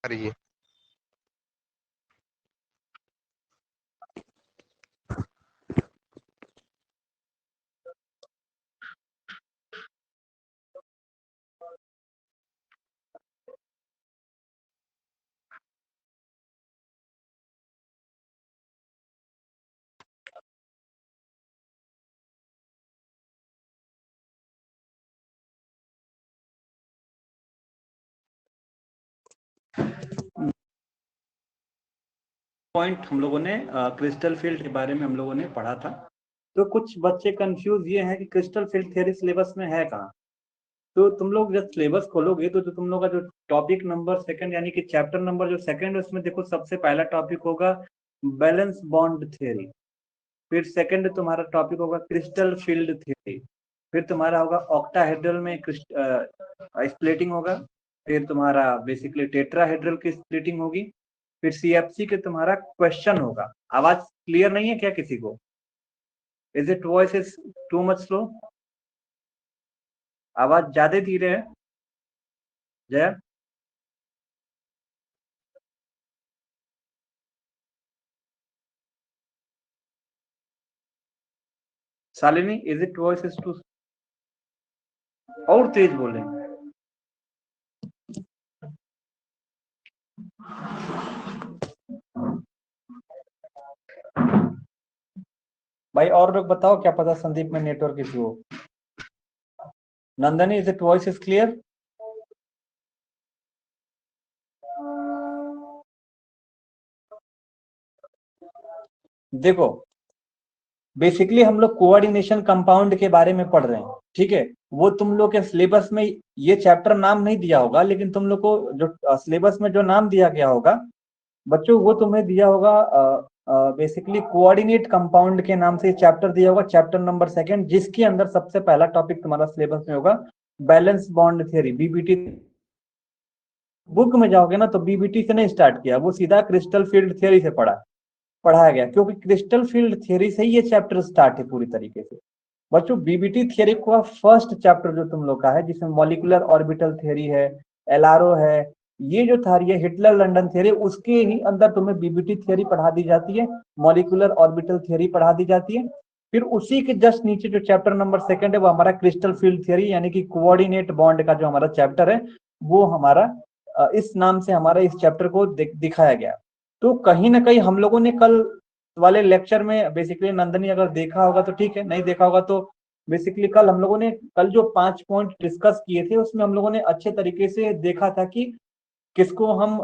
आ रही है। पॉइंट हम लोगों ने क्रिस्टल फील्ड के बारे में हम लोगों ने पढ़ा था। तो कुछ बच्चे कंफ्यूज ये हैं कि क्रिस्टल फील्ड थ्योरी सिलेबस में है कहाँ। तो तुम लोग जब सिलेबस खोलोगे तो जो तुम लोग का जो टॉपिक नंबर सेकंड यानी कि चैप्टर नंबर जो सेकंड है उसमें देखो सबसे पहला टॉपिक होगा बैलेंस बॉन्ड थ्योरी। फिर सेकंड तुम्हारा टॉपिक होगा क्रिस्टल फील्ड थ्योरी। फिर तुम्हारा होगा ऑक्टाहेड्रल में स्प्लिटिंग होगा। फिर तुम्हारा बेसिकली टेट्राहेड्रल की स्प्लिटिंग होगी। फिर सीएफसी के तुम्हारा क्वेश्चन होगा। आवाज क्लियर नहीं है क्या किसी को? Is it voice is too much slow? आवाज ज्यादा धीरे है? जय Shalini, is it voice is too? और तेज बोले। भाई और लोग बताओ, क्या पता संदीप में नेटवर्क इशू हो। Nandini, is it voice is clear? देखो बेसिकली हम लोग कोऑर्डिनेशन कंपाउंड के बारे में पढ़ रहे हैं, ठीक है। वो तुम लोग के सिलेबस में ये चैप्टर नाम नहीं दिया होगा, लेकिन तुम लोग को जो सिलेबस में जो नाम दिया गया होगा बच्चों वो तुम्हें दिया होगा बेसिकली कोऑर्डिनेट कंपाउंड के नाम से चैप्टर दिया होगा, चैप्टर नंबर सेकंड, जिसके अंदर सबसे पहला टॉपिक तुम्हारा सिलेबस में होगा valence bond theory, BBT. Book में जाओगे ना तो बीबीटी से नहीं स्टार्ट किया, वो सीधा क्रिस्टल फील्ड थ्योरी से पढ़ाया गया, क्योंकि क्रिस्टल फील्ड थ्योरी से ही ये चैप्टर स्टार्ट है पूरी तरीके से। बच्चों बीबीटी थ्योरी का फर्स्ट चैप्टर जो तुम लोग का है, जिसमें मॉलिकुलर ऑर्बिटल थ्योरी है, एलआरओ है, ये जो थ्योरी है हिटलर लंडन थ्योरी, उसके ही अंदर तुम्हें बीबीटी थ्योरी पढ़ा दी जाती है, मॉलिकुलर ऑर्बिटल थ्योरी पढ़ा दी जाती है। फिर उसी के जस्ट नीचे जो चैप्टर नंबर सेकंड है वो हमारा क्रिस्टल फील्ड थ्योरी यानी कि कोऑर्डिनेट बॉन्ड का जो हमारा चैप्टर है वो हमारा इस नाम से हमारा इस चैप्टर को दिखाया गया। तो कहीं ना कहीं हम लोगों ने कल वाले लेक्चर में बेसिकली नंदनी अगर देखा होगा तो ठीक है, नहीं देखा होगा तो बेसिकली कल हम लोगों ने कल जो 5 पॉइंट डिस्कस किए थे उसमें हम लोगों ने अच्छे तरीके से देखा था कि किसको हम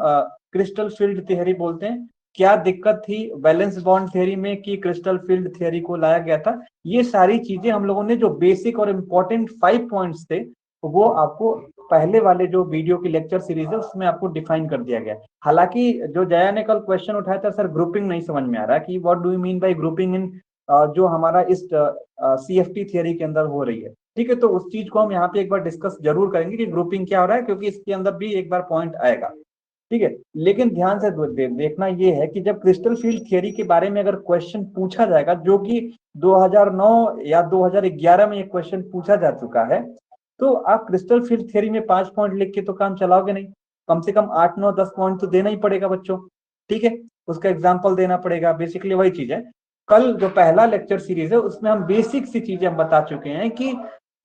क्रिस्टल फील्ड थ्योरी बोलते हैं, क्या दिक्कत थी बैलेंस बॉन्ड थ्योरी में कि क्रिस्टल फील्ड थ्योरी को लाया गया था। ये सारी चीजें हम लोगों ने जो बेसिक और इम्पोर्टेंट 5 पॉइंट्स थे वो आपको पहले वाले जो वीडियो की लेक्चर सीरीज है उसमें आपको डिफाइन कर दिया गया। हालांकि जो जया ने कल क्वेश्चन उठाया था सर ग्रुपिंग नहीं समझ में आ रहा कि what do you mean by grouping in जो हमारा इस सीएफटी थ्योरी के अंदर हो रही है, ठीक है। तो उस चीज को हम यहाँ पे एक बार डिस्कस जरूर करेंगे कि ग्रुपिंग क्या हो रहा है, क्योंकि इसके अंदर भी एक बार पॉइंट आएगा, ठीक है। लेकिन ध्यान से देखना ये है कि जब क्रिस्टल फील्ड थ्योरी के बारे में अगर क्वेश्चन पूछा जाएगा, जो कि 2009 या 2011 में ये क्वेश्चन पूछा जा चुका है, तो आप क्रिस्टल फील्ड थ्योरी में 5 पॉइंट लिख के तो काम चलाओगे नहीं, कम से कम 8 9 10 पॉइंट तो देना ही पड़ेगा बच्चों, ठीक है। उसका एग्जाम्पल देना पड़ेगा, बेसिकली वही चीज है। कल जो पहला लेक्चर सीरीज है उसमें हम बेसिक सी चीजें हम बता चुके हैं कि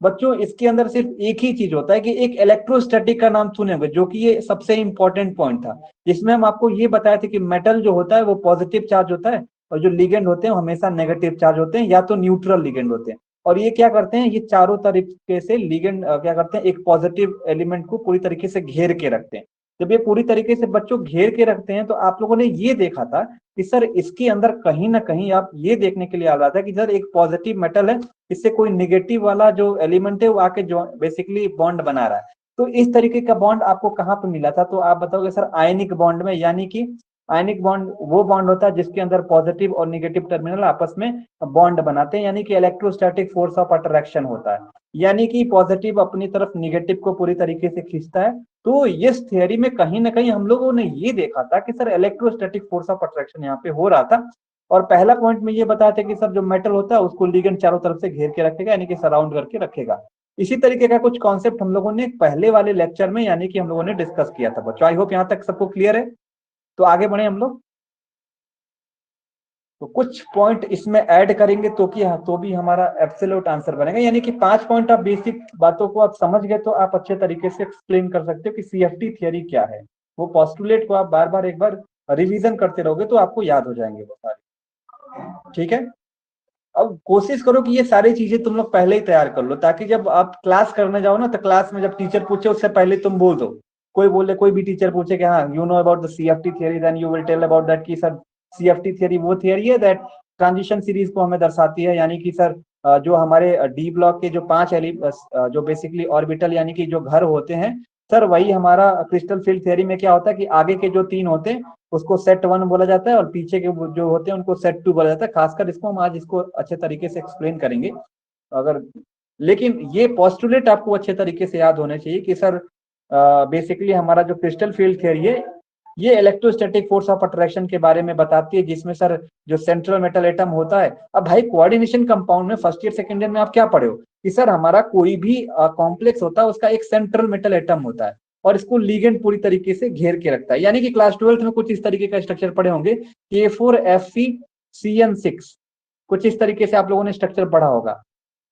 बच्चों इसके अंदर सिर्फ एक ही चीज होता है कि एक इलेक्ट्रोस्टैटिक का नाम सुने होंगे, जो कि ये सबसे इंपॉर्टेंट पॉइंट था, जिसमें हम आपको ये बताए थे कि मेटल जो होता है वो पॉजिटिव चार्ज होता है और जो लिगेंड होते हैं वो हमेशा नेगेटिव चार्ज होते हैं या तो न्यूट्रल लिगेंड होते हैं। और ये क्या करते हैं, ये चारों तरीके से लिगेंड क्या करते हैं, एक पॉजिटिव एलिमेंट को पूरी तरीके से घेर के रखते हैं। जब ये पूरी तरीके से बच्चों घेर के रखते हैं तो आप लोगों ने ये देखा था कि सर इसके अंदर कहीं ना कहीं आप ये देखने के लिए आ रहा था कि सर एक पॉजिटिव मेटल है, इससे कोई निगेटिव वाला जो एलिमेंट है वो आके जो बेसिकली बॉन्ड बना रहा है। तो इस तरीके का बॉन्ड आपको कहाँ पे मिला था, तो आप बताओगे सर आयनिक बॉन्ड में, यानी कि आयनिक बॉन्ड वो बॉन्ड होता है जिसके अंदर पॉजिटिव और निगेटिव टर्मिनल आपस में बॉन्ड बनाते हैं, यानी कि इलेक्ट्रोस्टैटिक फोर्स ऑफ अट्रैक्शन होता है, यानी कि पॉजिटिव अपनी तरफ निगेटिव को पूरी तरीके से खींचता है। तो इस थियरी में कहीं ना कहीं हम लोगों ने ये देखा था कि sir electrostatic force of attraction यहाँ पे हो रहा था। और पहला पॉइंट में ये बताया था कि सर जो मेटल होता है उसको लिगेंड चारों तरफ से घेर के रखेगा, यानी कि सराउंड करके रखेगा। इसी तरीके का कुछ कॉन्सेप्ट हम लोगों ने पहले वाले लेक्चर में यानी कि हम लोगों ने डिस्कस किया था बच्चों। आई होप यहाँ तक सबको क्लियर है। तो आगे बढ़े हम लोग। तो कुछ पॉइंट इसमें ऐड करेंगे तो भी हमारा एब्सोल्यूट आंसर बनेगा, यानी कि 5 पॉइंट आप बेसिक बातों को आप समझ गए तो आप अच्छे तरीके से एक्सप्लेन कर सकते हो कि सीएफटी थियरी क्या है। वो पोस्टुलेट को आप बार बार एक बार रिवीजन करते रहोगे तो आपको याद हो जाएंगे वो सारे। ठीक है, अब कोशिश करो कि ये सारी चीजें तुम लोग पहले ही तैयार कर लो, ताकि जब आप क्लास करने जाओ ना तो क्लास में जब टीचर पूछे उससे पहले तुम बोल दो। कोई भी टीचर पूछे कि हाँ you know about the CFT theory, then you will tell about that कि सर सीएफटी थियरी वो थियरी है दैट ट्रांजिशन सीरीज को हमें दर्शाती है, यानी कि सर जो हमारे डी ब्लॉक के जो 5 जो बेसिकली ऑर्बिटल यानी कि जो घर होते हैं सर, वही हमारा क्रिस्टल फील्ड थियरी में क्या होता है कि आगे के जो 3 होते हैं उसको सेट 1 बोला जाता है और पीछे के जो होते हैं उनको सेट 2 बोला जाता है। खासकर इसको हम आज इसको अच्छे तरीके से एक्सप्लेन करेंगे अगर, लेकिन ये पोस्टुलेट आपको अच्छे तरीके से याद होने चाहिए कि सर बेसिकली हमारा जो क्रिस्टल फील्ड थियरी है ये इलेक्ट्रोस्टैटिक फोर्स ऑफ अट्रैक्शन के बारे में बताती है, जिसमें सर जो सेंट्रल मेटल एटम होता है। अब भाई कोऑर्डिनेशन कंपाउंड में फर्स्ट ईयर सेकंड ईयर में आप क्या पढ़े हो कि सर हमारा कोई भी कॉम्प्लेक्स होता है उसका एक सेंट्रल मेटल एटम होता है और इसको लिगेंड पूरी तरीके से घेर के रखता है, यानी कि क्लास 12th में कुछ इस तरीके का स्ट्रक्चर पढ़े होंगे K4Fe कुछ इस तरीके से आप लोगों ने स्ट्रक्चर पढ़ा होगा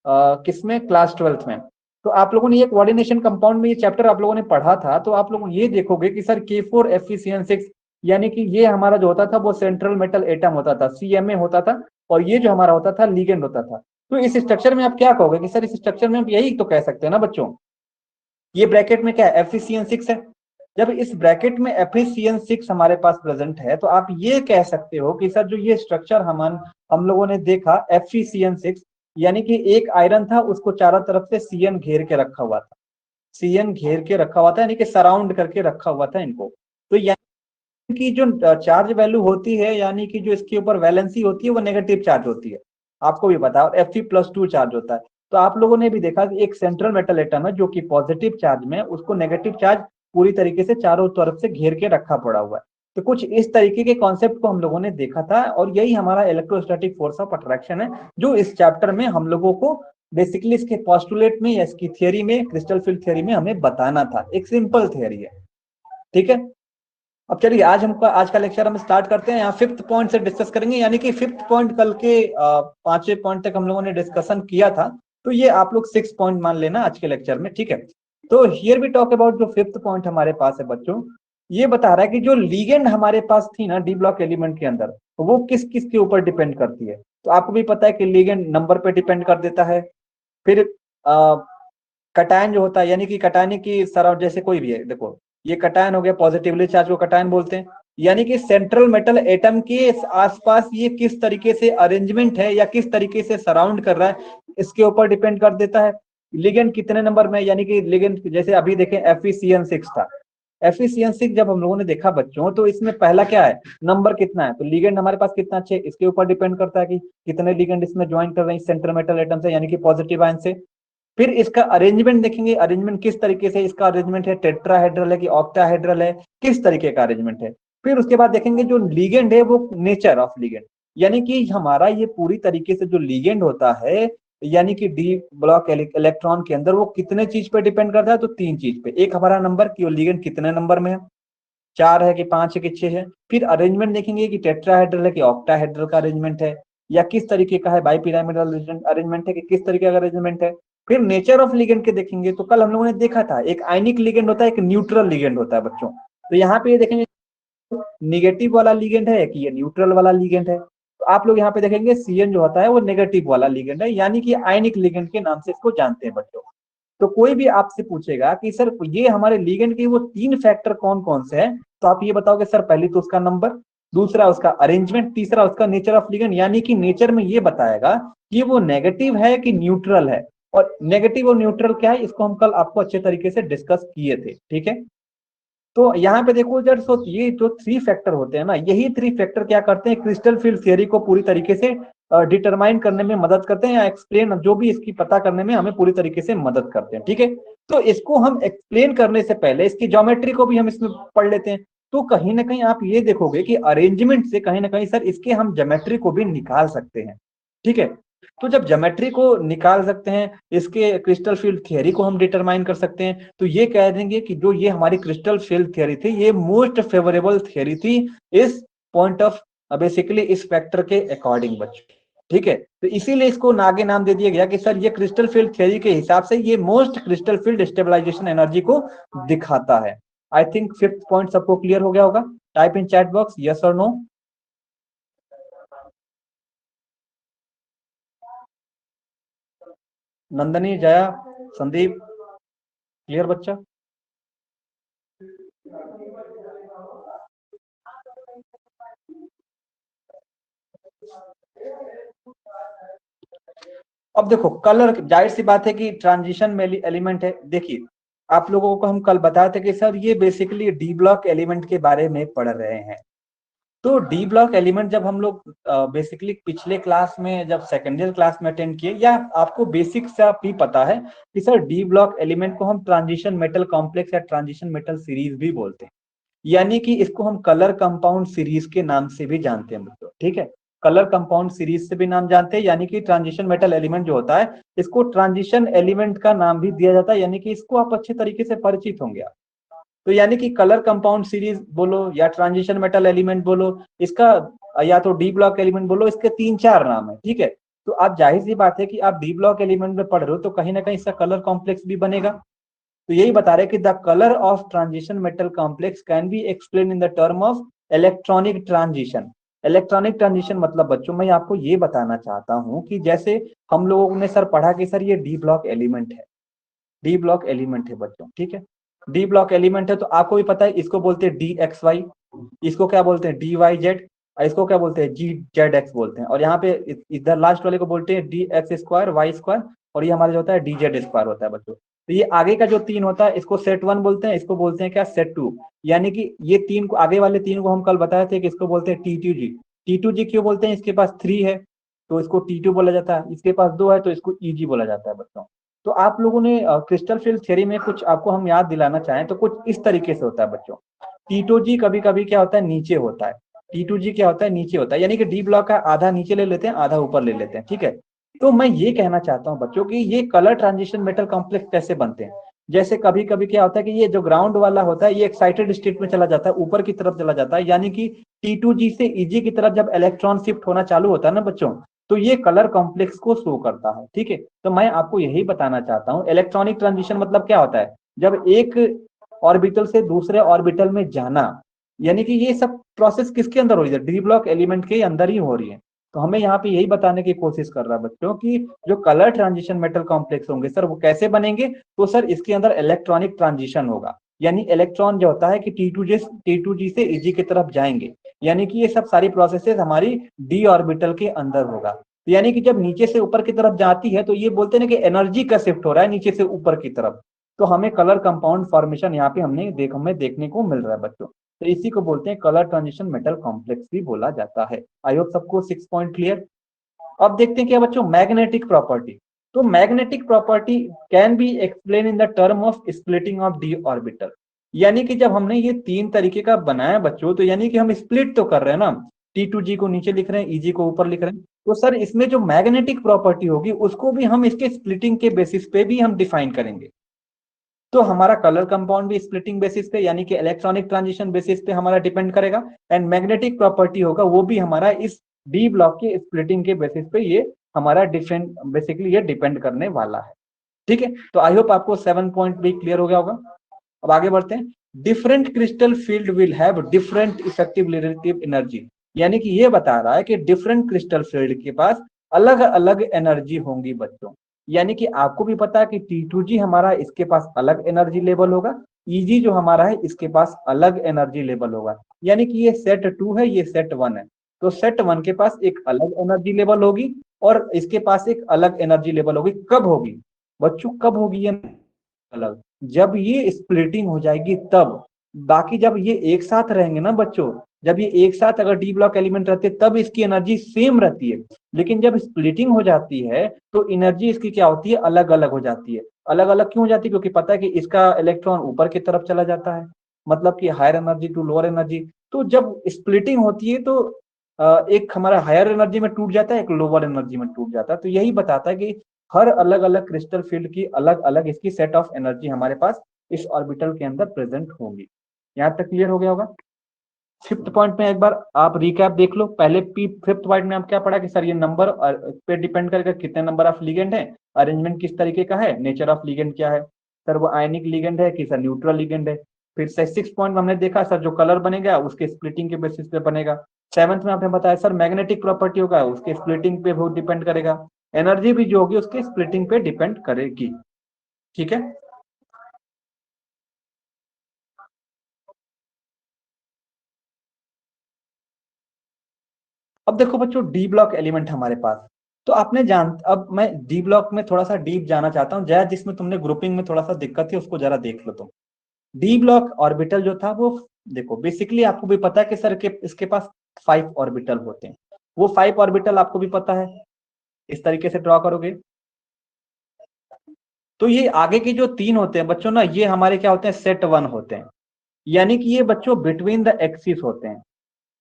किसमें, क्लास 12th में। तो आप लोगों ने ये कोऑर्डिनेशन कंपाउंड में ये चैप्टर आप लोगों ने पढ़ा था, तो आप लोग ये देखोगे कि सर K4Fe यानी कि ये हमारा जो होता था वो सेंट्रल मेटल एटम होता था, CMA होता था, और ये जो हमारा होता था लिगेंड होता था। तो इस स्ट्रक्चर में आप क्या कहोगे कि सर इस स्ट्रक्चर में आप यही तो कह सकते हैं ना बच्चों, ये ब्रैकेट में क्या है Fe6 है। जब इस ब्रैकेट में Fe6 हमारे पास प्रेजेंट है तो आप ये कह सकते हो कि सर जो ये स्ट्रक्चर हम लोगों ने देखा Fe6 यानी कि एक आयरन था उसको चारों तरफ से Cn घेर के रखा हुआ था, Cn घेर के रखा हुआ था यानी कि सराउंड करके रखा हुआ था इनको। तो यानी कि जो चार्ज वैल्यू होती है यानी कि जो इसके ऊपर वैलेंसी होती है वो नेगेटिव चार्ज होती है, आपको भी पता है, Fe+2 चार्ज होता है। तो आप लोगों ने भी देखा कि एक सेंट्रल मेटल एटम है जो कि पॉजिटिव चार्ज में, उसको नेगेटिव चार्ज पूरी तरीके से चारों तरफ से घेर के रखा पड़ा हुआ है। तो कुछ इस तरीके के कॉन्सेप्ट को हम लोगों ने देखा था और यही हमारा इलेक्ट्रोस्टैटिक फोर्स ऑफ अट्रैक्शन है जो इस चैप्टर में हम लोगों को बेसिकली इसके पोस्टुलेट में या इसकी थियरी में, क्रिस्टल फील्ड थियरी में हमें बताना था। एक सिंपल थियरी है, ठीक है। अब चलिए आज का लेक्चर हम स्टार्ट करते हैं। यहाँ 5th पॉइंट से डिस्कस करेंगे, यानी कि 5th पॉइंट कल के 5वें पॉइंट तक हम लोगों ने डिस्कशन किया था, तो ये आप लोग 6 पॉइंट मान लेना आज के लेक्चर में, ठीक है। तो हियर वी टॉक अबाउट जो 5th पॉइंट हमारे पास है बच्चों, ये बता रहा है कि जो लीगेंड हमारे पास थी ना डी ब्लॉक एलिमेंट के अंदर, तो वो किस किस के ऊपर डिपेंड करती है। तो आपको भी पता है कि लीगेंड नंबर पे डिपेंड कर देता है, फिर कटायन जो होता है यानी कि कटायन की सराउंड, जैसे कोई भी है, देखो ये कटायन हो गया, पॉजिटिवली चार्ज को कटायन बोलते हैं, यानी कि सेंट्रल मेटल एटम के आसपास ये किस तरीके से अरेंजमेंट है या किस तरीके से सराउंड कर रहा है इसके ऊपर डिपेंड कर देता है। लिगेंड कितने नंबर में, यानी कि लिगेंड जैसे अभी देखें Fe6 था, Fe6 जब हम लोगों ने देखा बच्चों तो इसमें पहला क्या है, नंबर कितना है, तो लिगेंड हमारे पास कितना अच्छे, इसके ऊपर डिपेंड करता है कि कितने लिगेंड इसमें ज्वाइन कर रहे हैं सेंट्रल मेटल एटम से यानी कि पॉजिटिव आयन से। फिर इसका अरेंजमेंट देखेंगे, अरेंजमेंट किस तरीके से इसका अरेंजमेंट है, टेट्राहेड्रल है कि ऑक्टाहेड्रल है, किस तरीके का अरेंजमेंट है। फिर उसके बाद देखेंगे जो लीगेंड है वो नेचर ऑफ लीगेंड, यानी कि हमारा ये पूरी तरीके से जो लीगेंड होता है यानी कि डी ब्लॉक इलेक्ट्रॉन के अंदर वो कितने चीज पे डिपेंड करता है, तो 3 चीज पे। एक हमारा नंबर कि वो लीगेंड कितने नंबर में है, 4 है कि 5 है कि 6 है। फिर अरेंजमेंट देखेंगे कि टेट्राहेड्रल है कि ऑक्टाहेड्रल का अरेंजमेंट है या किस तरीके का है, बाइपिरामिडल अरेंजमेंट है कि किस तरीके का अरेंजमेंट है। फिर नेचर ऑफ लिगेंड के देखेंगे, तो कल हम लोगों ने देखा था एक आयनिक लिगेंड होता है, एक न्यूट्रल लिगेंड होता है बच्चों। तो यहाँ पे ये देखेंगे निगेटिव वाला लिगेंड है कि ये न्यूट्रल वाला लिगेंड है। तो आप लोग यहाँ पे देखेंगे Cn जो होता है वो नेगेटिव वाला लिगेंड है, यानी कि आयनिक लिगेंड के नाम से इसको जानते हैं बच्चों। तो कोई भी आपसे पूछेगा कि सर ये हमारे लिगेंड के वो 3 फैक्टर कौन कौन से हैं, तो आप ये बताओगे सर पहली तो उसका नंबर, दूसरा उसका अरेंजमेंट, तीसरा उसका नेचर ऑफ लिगेंड, यानी कि नेचर में ये बताएगा कि वो नेगेटिव है कि न्यूट्रल है। और नेगेटिव और न्यूट्रल क्या है इसको हम कल आपको अच्छे तरीके से डिस्कस किए थे, ठीक है। तो यहाँ पे देखो जर सो ये जो 3 फैक्टर होते हैं ना, यही 3 फैक्टर क्या करते हैं, क्रिस्टल फील्ड थियरी को पूरी तरीके से डिटरमाइन करने में मदद करते हैं या एक्सप्लेन जो भी इसकी पता करने में हमें पूरी तरीके से मदद करते हैं, ठीक है। तो इसको हम एक्सप्लेन करने से पहले इसकी ज्योमेट्री को भी हम इसमें पढ़ लेते हैं। तो कहीं ना कहीं आप ये देखोगे कि अरेंजमेंट से कहीं ना कहीं सर इसके हम ज्योमेट्री को भी निकाल सकते हैं, ठीक है। तो जब ज्योमेट्री को निकाल सकते हैं, इसके क्रिस्टल फील्ड थियरी को हम डिटरमाइन कर सकते हैं, तो ये कह देंगे कि जो ये हमारी क्रिस्टल फील्ड थियरी थी ये मोस्ट फेवरेबल थियरी थी इस पॉइंट ऑफ बेसिकली इस फैक्टर के अकॉर्डिंग बच्चों। ठीक है, तो इसीलिए इसको आगे नाम दे दिया गया कि सर ये क्रिस्टल फील्ड थियरी के हिसाब से ये most crystal field stabilization energy को दिखाता है। आई थिंक 5th पॉइंट सबको क्लियर हो गया होगा। Type in chat box yes और नो। नंदनी, जया, संदीप, क्लियर बच्चा? अब देखो कलर, जाहिर सी बात है कि ट्रांजिशन में एलिमेंट है। देखिए आप लोगों को हम कल बताए थे कि सर ये बेसिकली डी ब्लॉक एलिमेंट के बारे में पढ़ रहे हैं। तो डी ब्लॉक एलिमेंट जब हम लोग बेसिकली पिछले क्लास में जब सेकेंड ईयर क्लास में अटेंड किए, या आपको बेसिक से भी पता है कि सर डी ब्लॉक एलिमेंट को हम ट्रांजिशन मेटल कॉम्प्लेक्स या ट्रांजिशन मेटल सीरीज भी बोलते हैं, यानी कि इसको हम कलर कंपाउंड सीरीज के नाम से भी जानते हैं दोस्तों। ठीक है, कलर कंपाउंड सीरीज से भी नाम जानते हैं, यानी कि ट्रांजिशन मेटल एलिमेंट जो होता है इसको ट्रांजिशन एलिमेंट का नाम भी दिया जाता है, यानी कि इसको आप अच्छे तरीके से परिचित होंगे आप। तो यानी कि कलर कंपाउंड सीरीज बोलो या ट्रांजिशन मेटल एलिमेंट बोलो, इसका या तो डी ब्लॉक एलिमेंट बोलो, इसके 3-4 नाम है। ठीक है, तो आप जाहिर सी बात है कि आप डी ब्लॉक एलिमेंट में पढ़ रहे हो तो कहीं ना कहीं इसका कलर कॉम्प्लेक्स भी बनेगा। तो यही बता रहे कि the colour of transition metal complex can be explain in the term of electronic transition. Electronic transition मतलब बच्चों मैं आपको ये बताना चाहता हूं कि जैसे हम लोगों ने सर पढ़ा कि सर ये डी ब्लॉक एलिमेंट है, डी ब्लॉक एलिमेंट है बच्चों। ठीक है, डी ब्लॉक एलिमेंट है तो आपको भी पता है इसको बोलते हैं डी एक्स वाई, इसको क्या बोलते हैं डी वाई जेड, इसको क्या बोलते हैं जी जेड एक्स बोलते हैं, और यहाँ पे इधर लास्ट वाले को बोलते हैं D X square Y square, और ये हमारा जो होता है डी जेड स्क्वायर होता है बच्चों। तो ये आगे का जो 3 होता है इसको सेट 1 बोलते हैं, इसको बोलते हैं क्या सेट 2, यानी कि ये 3 को, आगे वाले 3 को हम कल बताए थे कि इसको बोलते हैं T two G. T two G क्यों बोलते हैं? इसके पास 3 है तो इसको टी टू बोला जाता है, इसके पास 2 है तो इसको ई जी बोला जाता है बच्चों। तो आप लोगों ने क्रिस्टल फील्ड थ्योरी में कुछ आपको हम याद दिलाना चाहें तो कुछ इस तरीके से होता है बच्चों। टी टू जी कभी कभी क्या होता है नीचे होता है, टी टू जी क्या होता है नीचे होता है, यानी कि डी ब्लॉक का आधा नीचे ले लेते हैं आधा ऊपर ले लेते हैं। ठीक है, तो मैं ये कहना चाहता हूँ बच्चों कि ये कलर ट्रांजिशन मेटल कॉम्प्लेक्स कैसे बनते हैं। जैसे कभी कभी क्या होता है कि ये जो ग्राउंड वाला होता है ये एक्साइटेड स्टेट में चला जाता है, ऊपर की तरफ चला जाता है, यानी कि टी टू जी से ईजी की तरफ जब इलेक्ट्रॉन शिफ्ट होना चालू होता है ना बच्चों, तो ये कलर कॉम्प्लेक्स को शो करता है। ठीक है, तो मैं आपको यही बताना चाहता हूँ इलेक्ट्रॉनिक ट्रांजिशन मतलब क्या होता है, जब एक ऑर्बिटल से दूसरे ऑर्बिटल में जाना, यानी कि ये सब प्रोसेस किसके अंदर हो रही है, डी ब्लॉक एलिमेंट के अंदर ही हो रही है। तो हमें यहाँ पे यही बताने की कोशिश कर रहा है बच्चों कि जो कलर ट्रांजिशन मेटल कॉम्प्लेक्स होंगे सर वो कैसे बनेंगे, तो सर इसके अंदर इलेक्ट्रॉनिक ट्रांजिशन होगा, यानी इलेक्ट्रॉन जो होता है कि टी टू जी से ईजी की तरफ जाएंगे, यानी कि ये सब सारी प्रोसेसेस हमारी डी ऑर्बिटल के अंदर होगा। तो यानी कि जब नीचे से ऊपर की तरफ जाती है तो ये बोलते हैं ना कि एनर्जी का शिफ्ट हो रहा है नीचे से ऊपर की तरफ, तो हमें कलर कंपाउंड फॉर्मेशन यहाँ पे हमें देखने को मिल रहा है बच्चों। तो इसी को बोलते हैं कलर ट्रांजिशन मेटल कॉम्प्लेक्स भी बोला जाता है। आई होप सबको 6 पॉइंट क्लियर। अब देखते हैं क्या बच्चों, मैग्नेटिक प्रॉपर्टी। तो magnetic property can be explain in the term of splitting of D orbital, यानी कि जब हमने ये 3 तरीके का बनाया बच्चों, तो यानी कि हम स्प्लिट तो कर रहे हैं ना, टी टू जी को नीचे लिख रहे हैं, ईजी को ऊपर लिख रहे हैं, तो सर इसमें जो मैग्नेटिक प्रॉपर्टी होगी उसको भी हम इसके स्प्लिटिंग के बेसिस पे भी हम डिफाइन करेंगे। तो हमारा कलर कंपाउंड भी स्प्लिटिंग बेसिस पे यानी कि इलेक्ट्रॉनिक ट्रांजिशन बेसिस पे हमारा डिपेंड करेगा, एंड मैग्नेटिक प्रॉपर्टी होगा वो भी हमारा इस डी ब्लॉक के स्प्लिटिंग के बेसिस पे ये हमारा डिफेंड बेसिकली ये डिपेंड करने वाला है। ठीक है, तो आई होप आपको 7 पॉइंट भी क्लियर हो गया होगा। अब आगे बढ़ते हैं। Different crystal field will have different effective relative energy, यानी कि ये बता रहा है कि डिफरेंट क्रिस्टल फील्ड के पास अलग अलग एनर्जी होंगी बच्चों। यानी कि आपको भी पता है कि टी टू जी हमारा इसके पास अलग एनर्जी लेवल होगा, ईजी जो हमारा है इसके पास अलग एनर्जी लेवल होगा, यानी कि ये सेट 2 है ये सेट 1 है, तो सेट 1 के पास एक अलग एनर्जी लेवल होगी और इसके पास एक अलग एनर्जी लेवल होगी। कब होगी बच्चों, कब होगी ये अलग, जब ये स्प्लिटिंग हो जाएगी तब। बाकी जब ये एक साथ रहेंगे ना बच्चों, जब ये एक साथ अगर डी ब्लॉक एलिमेंट रहते तब इसकी एनर्जी सेम रहती है, लेकिन जब स्प्लिटिंग हो जाती है तो एनर्जी इसकी क्या होती है, अलग अलग हो जाती है। अलग अलग क्यों हो जाती है, क्योंकि पता है कि इसका इलेक्ट्रॉन ऊपर की तरफ चला जाता है, मतलब कि higher energy to lower energy. तो जब स्प्लिटिंग होती है तो एक हमारा हायर एनर्जी में टूट जाता है, एक लोअर एनर्जी में टूट जाता है। तो यही बताता है कि हर अलग अलग क्रिस्टल फील्ड की अलग अलग इसकी सेट ऑफ एनर्जी हमारे पास इस ऑर्बिटल के अंदर प्रेजेंट होंगी। यहाँ तक क्लियर हो गया होगा। फिफ्थ पॉइंट में एक बार आप रिकैप देख लो। पहले फिफ्थ पॉइंट में आप क्या पढ़ा कि सर ये नंबर पे डिपेंड करेगा, कितने नंबर ऑफ लिगेंड है, अरेंजमेंट किस तरीके का है, नेचर ऑफ लिगेंड क्या है, सर वो आयनिक लिगेंड है कि सर न्यूट्रल लिगेंड है। फिर से सिक्स पॉइंट में हमने देखा सर जो कलर बनेगा उसके स्प्लिटिंग के बेसिस पे बनेगा। सेवंथ में आपने बताया सर मैग्नेटिक प्रॉपर्टी होगा, उसके स्प्लिटिंग पे बहुत डिपेंड करेगा। एनर्जी भी जो होगी उसके स्प्लिटिंग पे डिपेंड करेगी। ठीक है। अब देखो बच्चों डी ब्लॉक एलिमेंट हमारे पास, तो आपने जान, अब मैं डी ब्लॉक में थोड़ा सा डीप जाना चाहता हूँ, जरा जिसमें तुमने ग्रुपिंग में थोड़ा सा दिक्कत थी उसको जरा देख लो तुम। डी ब्लॉक ऑर्बिटल जो था वो देखो बेसिकली आपको भी पता है कि सर के इसके पास 5 ऑर्बिटल होते हैं। वो 5 ऑर्बिटल आपको भी पता है, इस तरीके से ड्रॉ करोगे। तो ये आगे के जो 3 होते हैं बच्चों ना, ये हमारे क्या होते हैं, सेट 1 होते हैं, यानी कि ये बच्चों बिटवीन द एक्सिस होते हैं।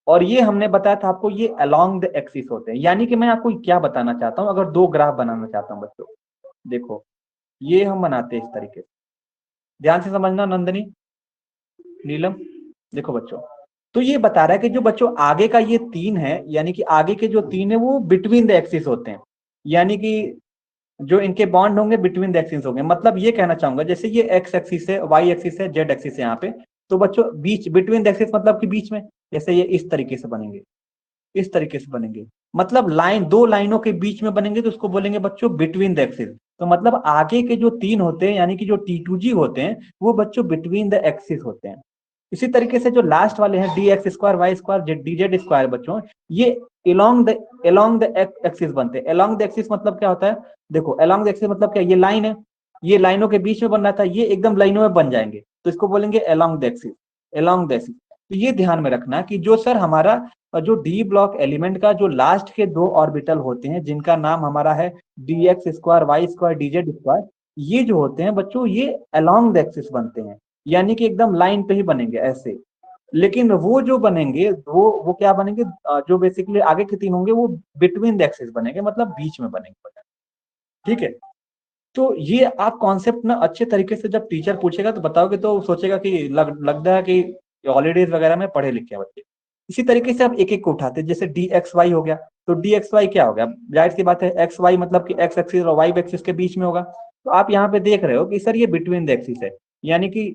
और ये हमने बताया था आपको ये अलोंग द एक्सिस होते हैं। यानी कि मैं आपको क्या बताना चाहता हूं, अगर 2 ग्राफ बनाना चाहता हूं बच्चों, देखो ये हम बनाते हैं इस तरीके से, ध्यान से समझना नंदनी, नीलम। देखो बच्चों, तो ये बता रहा है कि जो बच्चों आगे का ये 3 है, यानी कि आगे के जो 3 है वो बिटवीन द एक्सिस होते हैं, यानी कि जो इनके बॉन्ड होंगे बिटवीन द एक्सिस होंगे। मतलब ये कहना चाहूंगा जैसे ये एक्स एक्सिस है, वाई एक्सिस है, जेड एक्सिस है यहाँ पे, तो बच्चों बीच बिटवीन द एक्सिस मतलब कि बीच में, जैसे ये इस तरीके से बनेंगे, इस तरीके से बनेंगे। मतलब लाइन, 2 लाइनों के बीच में बनेंगे तो उसको बोलेंगे बच्चों बिटवीन द एक्सिस। तो मतलब आगे के जो 3 होते हैं यानी कि जो T2G होते हैं वो बच्चों बिटवीन द एक्सिस होते हैं। इसी तरीके से जो लास्ट वाले हैं D X square Y square D Z square बच्चों, ये अलोंग द एक्सिस बनते हैं। अलोंग द एक्सिस मतलब क्या होता है, देखो अलोंग द एक्सिस मतलब क्या, ये लाइन है, ये लाइनों के बीच में बन रहा था, ये एकदम लाइनों में बन जाएंगे तो इसको बोलेंगे along the axis, along the axis. तो ये ध्यान में रखना कि जो सर हमारा जो डी ब्लॉक एलिमेंट का जो लास्ट के 2 ऑर्बिटल होते हैं जिनका नाम हमारा है D X square Y square D Z square, ये जो होते हैं बच्चों ये अलोंग द एक्सिस बनते हैं, यानी कि एकदम लाइन पे ही बनेंगे ऐसे। लेकिन वो जो बनेंगे वो क्या बनेंगे, जो बेसिकली आगे के 3 होंगे वो बिटवीन द एक्सिस बनेंगे, मतलब बीच में बनेंगे। ठीक है। तो ये आप कॉन्सेप्ट ना अच्छे तरीके से जब टीचर पूछेगा तो बताओगे तो सोचेगा कि लगता है कि हॉलीडेज वगैरह में पढ़े लिखे हैं बच्चे। इसी तरीके से आप एक एक को उठाते हैं, जैसे डी एक्स वाई हो गया, तो डी एक्स वाई क्या हो गया, जाहिर सी बात है एक्स वाई मतलब कि एक्स एक्सिस और वाई एक्सिस के बीच में होगा। तो आप यहाँ पे देख रहे हो कि सर ये बिटवीन द एक्सिस है, यानी कि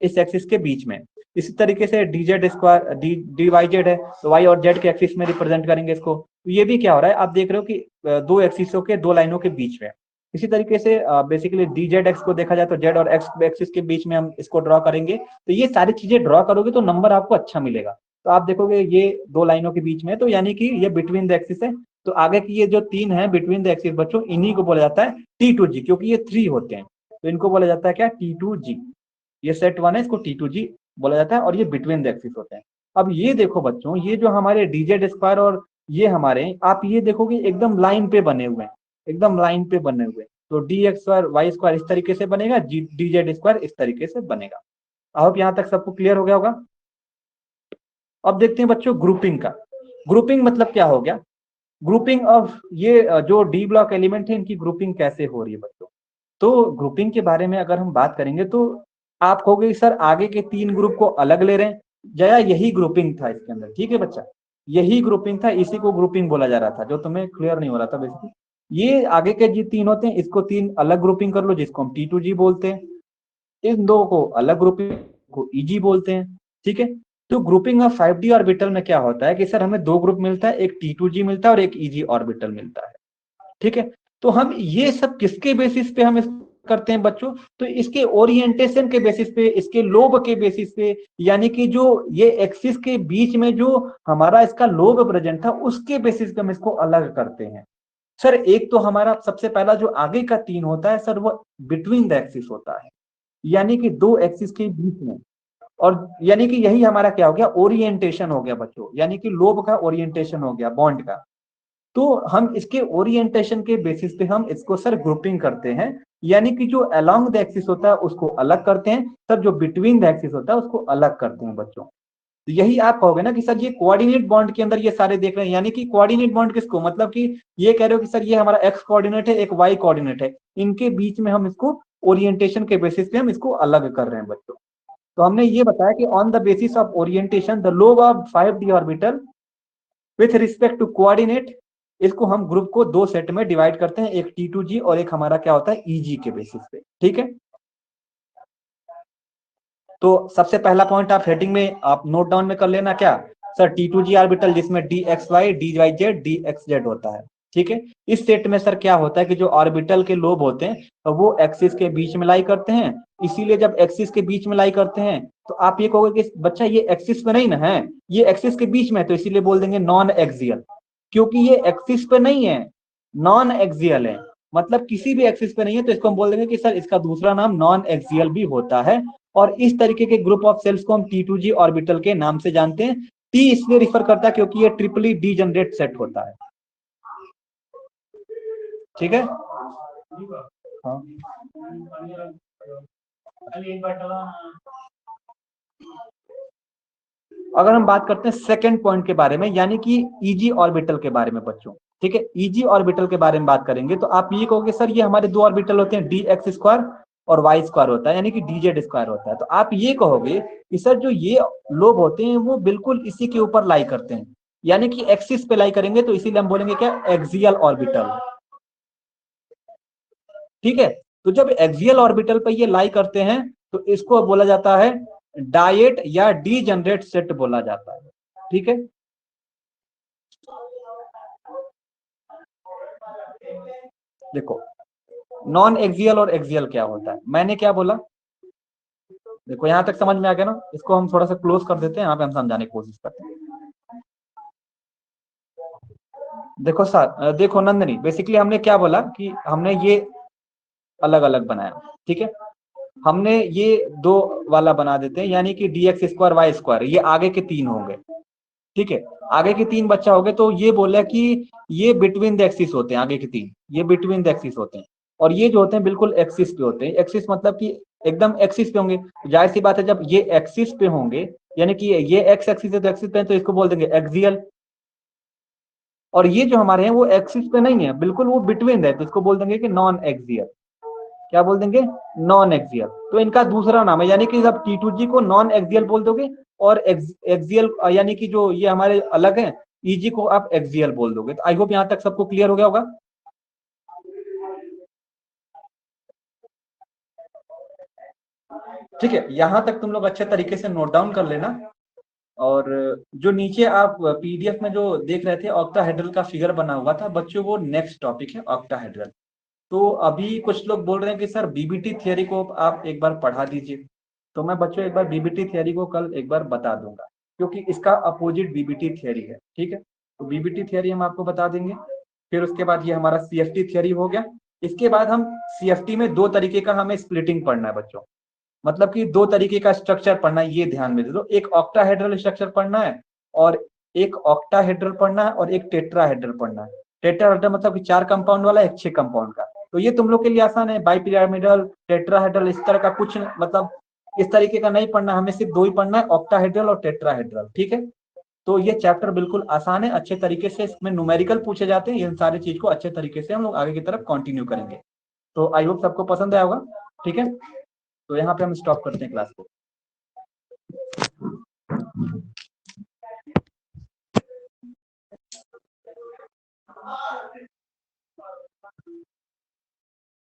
इस एक्सिस के बीच में। इसी तरीके से D Z square D Y Z है, तो वाई और जेड के एक्सिस में रिप्रेजेंट करेंगे इसको। तो ये भी क्या हो रहा है, आप देख रहे हो कि 2 एक्सिसों के 2 लाइनों के बीच में। इसी तरीके से बेसिकली डी जेड एक्स को देखा जाए तो जेड और एक्स एक्सिस के बीच में हम इसको ड्रॉ करेंगे। तो ये सारी चीजें ड्रॉ करोगे तो नंबर आपको अच्छा मिलेगा। तो आप देखोगे ये 2 लाइनों के बीच में, तो यानी कि ये बिटवीन द एक्सिस है। तो आगे की ये जो 3 है बिटवीन द एक्सिस बच्चों, इन्हीं को बोला जाता है T2G, क्योंकि ये 3 होते हैं तो इनको बोला जाता है क्या, T2G। ये सेट 1 है, इसको T2G बोला जाता है और ये बिटवीन द एक्सिस होते हैं। अब ये देखो बच्चों, ये जो हमारे डीजेड स्क्वायर और ये हमारे, आप ये देखोगे एकदम लाइन पे बने हुए हैं, एकदम लाइन पे बने हुए हैं। तो D X square Y square इस तरीके से बनेगा, डी जेड स्क्वायर इस तरीके से बनेगा। आई होप यहाँ तक सबको क्लियर हो गया होगा। अब देखते हैं बच्चों ग्रुपिंग का। ग्रुपिंग मतलब क्या हो गया, ग्रुपिंग ऑफ ये जो डी ब्लॉक एलिमेंट है इनकी ग्रुपिंग कैसे हो रही है बच्चों। तो ग्रुपिंग के बारे में अगर हम बात करेंगे तो आप कहोगे सर आगे के 3 ग्रुप को अलग ले रहे हैं, जया यही ग्रुपिंग था इसके अंदर। ठीक है बच्चा, यही ग्रुपिंग था, इसी को ग्रुपिंग बोला जा रहा था, जो तुम्हें क्लियर नहीं हो रहा था बेसिकली। ये आगे के जो 3 होते हैं इसको 3 अलग ग्रुपिंग कर लो, जिसको हम T2G बोलते हैं। इन 2 को अलग ग्रुपिंग को EG बोलते हैं। ठीक है। तो ग्रुपिंग ऑफ 5D ऑर्बिटल में क्या होता है कि सर हमें 2 ग्रुप मिलता है, एक T2G मिलता है और एक EG ऑर्बिटल मिलता है। ठीक है। तो हम ये सब किसके बेसिस पे हम करते हैं बच्चों, तो इसके ओरिएंटेशन के बेसिस पे, इसके लोब के बेसिस पे, यानी कि जो ये एक्सिस के बीच में जो हमारा इसका लोब प्रेजेंट था उसके बेसिस पे हम इसको अलग करते हैं। सर एक तो हमारा सबसे पहला जो आगे का 3 होता है सर वो बिटवीन द एक्सिस होता है, यानी कि 2 एक्सिस के बीच में। और यानी कि यही हमारा क्या हो गया, ओरिएंटेशन हो गया बच्चों, यानी कि लोब का ओरिएंटेशन हो गया बॉन्ड का। तो हम इसके ओरिएंटेशन के बेसिस पे हम इसको सर ग्रुपिंग करते हैं, यानी कि जो अलोंग द एक्सिस होता है उसको अलग करते हैं, सर जो बिटवीन द एक्सिस होता है उसको अलग करते हैं बच्चों। तो यही आप कहोगे ना कि सर ये कोऑर्डिनेट बॉन्ड के अंदर ये सारे देख रहे हैं, यानी कि कोऑर्डिनेट बॉन्ड किसको, मतलब कि ये कह रहे हो कि सर ये हमारा एक्स कोऑर्डिनेट है, एक वाई कोऑर्डिनेट है, इनके बीच में हम इसको ओरिएंटेशन के बेसिस पे हम इसको अलग कर रहे हैं बच्चों। तो हमने ये बताया कि on the basis of orientation the lobe of 5d orbital with respect to coordinate, इसको हम ग्रुप को दो सेट में डिवाइड करते हैं, एक T2G और एक हमारा क्या होता है EG के बेसिस पे, ठीक है। तो सबसे पहला पॉइंट आप हेडिंग में आप नोट डाउन में कर लेना, क्या सर T2G ऑर्बिटल जिसमें DXY DYZ DXZ होता है, ठीक है। इस सेट में सर क्या होता है कि जो ऑर्बिटल के लोब होते हैं तो वो एक्सिस के बीच में लाई करते हैं, इसीलिए जब एक्सिस के बीच में लाई करते हैं तो आप ये कहोगे कि बच्चा ये एक्सिस पे नहीं ना है, ये एक्सिस के बीच में है, तो इसीलिए बोल देंगे नॉन एक्सियल, क्योंकि ये एक्सिस पे नहीं है, नॉन एक्सियल है, मतलब किसी भी एक्सिस पे नहीं है, तो इसको हम बोल देंगे कि सर इसका दूसरा नाम नॉन एक्सियल भी होता है। और इस तरीके के ग्रुप ऑफ सेल्स को हम T2G ऑर्बिटल के नाम से जानते हैं। टी इसलिए रिफर करता है क्योंकि ये ट्रिपली डीजनरेट सेट होता है, ठीक है। हाँ। अगर हम बात करते हैं सेकंड पॉइंट के बारे में, यानी कि ईजी ऑर्बिटल के बारे में बच्चों, ठीक है, ईजी ऑर्बिटल के बारे में बात करेंगे तो आप ये कहोगे सर ये हमारे दो ऑर्बिटल होते हैं DX² और Y² होता है, यानी कि DZ² होता है। तो आप ये कहोगे कि सर जो ये लोब होते हैं वो बिल्कुल इसी के ऊपर लाई करते हैं, यानी कि एक्सिस पे लाई करेंगे, तो इसीलिए हम बोलेंगे क्या, एक्सियल ऑर्बिटल, ठीक है। तो जब एक्सियल ऑर्बिटल पे ये लाई करते हैं तो इसको बोला जाता है डायट या डीजनरेट सेट बोला जाता है, ठीक है। देखो नॉन एक्सियल और एक्सियल क्या होता है, मैंने क्या बोला, देखो यहां तक समझ में आ गया ना, इसको हम थोड़ा सा क्लोज कर देते हैं, यहाँ पे हम समझाने की कोशिश करते हैं। देखो सर, देखो नंदनी, बेसिकली हमने क्या बोला कि हमने ये अलग अलग बनाया, ठीक है, हमने ये दो वाला बना देते हैं, यानी कि DX² Y² ये आगे के तीन होंगे, ठीक है, आगे के तीन बच्चा हो गए, तो ये बोला कि ये बिटवीन द एक्सिस होते हैं, आगे के तीन ये बिटवीन द एक्सिस होते हैं, और ये जो होते हैं बिल्कुल एक्सिस पे होते हैं, एक्सिस मतलब कि एकदम एक्सिस पे होंगे, जाहिर सी बात है जब ये एक्सिस पे होंगे, यानी कि ये एक्स एक्सिस है तो एक्सिस पे है, तो इसको बोल देंगे एक्सियल, और ये जो हमारे हैं वो एक्सिस पे नहीं है, बिल्कुल वो बिटवीन है, तो इसको बोल देंगे कि नॉन एक्सियल, क्या बोल देंगे, नॉन एक्सियल। तो इनका दूसरा नाम है, यानी कि जब T2G को नॉन एक्सियल बोल दोगे और एक्सियल यानी कि जो ये हमारे अलग है EG को आप एक्सियल बोल दोगे। तो आई होप यहां तक सबको क्लियर हो गया होगा। ठीक है, यहां तक तुम लोग अच्छे तरीके से नोट डाउन कर लेना। और जो नीचे आप PDF में जो देख रहे थे ऑक्टाहेड्रल का फिगर बना हुआ था बच्चों, वो नेक्स्ट टॉपिक है ऑक्टाहेड्रल। तो अभी कुछ लोग बोल रहे हैं कि सर BBT थियरी को आप एक बार पढ़ा दीजिए, तो मैं बच्चों एक बार BBT थियरी को कल एक बार बता दूंगा, क्योंकि इसका अपोजिट BBT थियरी है, ठीक है। तो BBT थियरी हम आपको बता देंगे, फिर उसके बाद ये हमारा CFT थियरी हो गया। इसके बाद हम CFT में दो तरीके का हमें स्प्लिटिंग पढ़ना है बच्चों, मतलब कि दो तरीके का स्ट्रक्चर पढ़ना है, ये ध्यान में दे दो, एक ऑक्टाहेड्रल स्ट्रक्चर पढ़ना है और एक ऑक्टाहेड्रल पढ़ना है और एक टेट्राहेड्रल पढ़ना है। टेट्राहेड्रल मतलब कि चार कंपाउंड वाला, एक छह कंपाउंड का। तो ये तुम लोग के लिए आसान है, बाइपिरामिडल टेट्राहेड्रल इस तरह का कुछ मतलब इस तरीके का नहीं पढ़ना, हमें सिर्फ दो ही पढ़ना है, ऑक्टाहेड्रल और टेट्राहेड्रल, ठीक है। तो ये चैप्टर बिल्कुल आसान है, अच्छे तरीके से इसमें न्यूमेरिकल पूछे जाते हैं, इन सारी चीज को अच्छे तरीके से हम लोग आगे की तरफ कंटिन्यू करेंगे। तो आई होप सबको पसंद आया होगा, ठीक है। तो यहाँ पे हम स्टॉप करते हैं क्लास को।